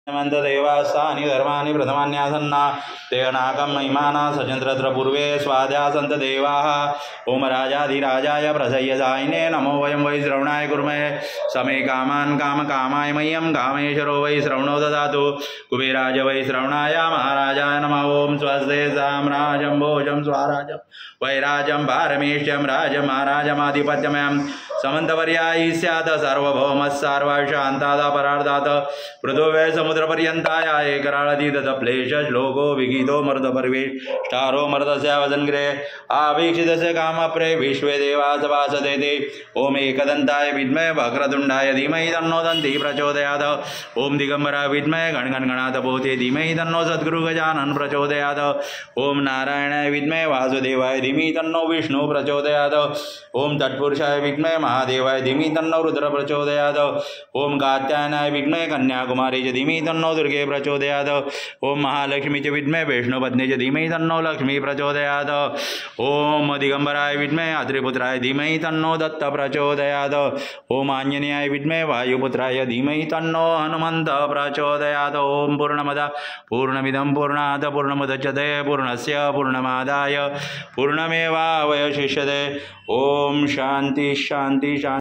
देवास्तानि धर्माणि प्रथमान्यासन्ना तेनाकं महिमाना सचन्द्रत्र पूर्वे स्वाद्यासन्त देवाः। ओम राजाधिराजाय प्रसय्यसायिने नमो वयं वै श्रवणाय कुर्महे समे कामान् कामकामाय मह्यं कामेश्वरो वै श्रवणो ददातु कुबेराज वै श्रवणाय महाराजाय नमः। ओम स्वस्ते साम्राजं भोजं स्वराजं वैराजं पारमेष्ठ्यं राजमाराजमाधिपत्यमयं समन्तवर्यायि स्यात् सार्वभौमः सर्वशान्तात् परार्धात् पृथुवे समुद्रपर्यन्ताय एकराळतीतः प्लेश श्लोको विगीतो मर्दपर्वेष्टारो मर्दस्य वदन्ग्रे आवीक्षितस्य कामप्रे विश्वे देवास वासते। ओम एकदन्ताय विद्महे वक्रतुण्डाय धीमहि तन्नो दन्ती प्रचोदयात्। ओम दिगम्बराय विद्महे गणगणगणात् बोधे धीमहि तन्नो सद्गुरु गजानन प्रचोदयात्। ओम नारायणाय विद्महे वासुदेवाय धीमहि तन्नो विष्णु प्रचोदयात्। ओम तत्पुरुषाय विद्महे महादेवाय धीमहि तन्नो रुद्र प्रचोदयात्। ओम कात्यायनाय विद्महे कन्याकुमारी च धीमहि तन्नो दुर्गे प्रचोदयात्। ओम महालक्ष्मी च विद्महे वैष्णोपत्नी च धीमहि तन्नो लक्ष्मी प्रचोदयात्। ओम दिगंबराय विद्महे अत्रिपुत्राय धीमहि तन्नो दत्त प्रचोदयात्। ओम आंजनेयाय विद्महे वायुपुत्राय धीमहि तन्नो हनुमन्त प्रचोदयात्। ओम पूर्णमदः पूर्णमिदं पूर्णात् पूर्णमुदच्यते पूर्णस्य पूर्णमादाय पूर्णमेवावशिष्यते। ओम शांति शांति शांति।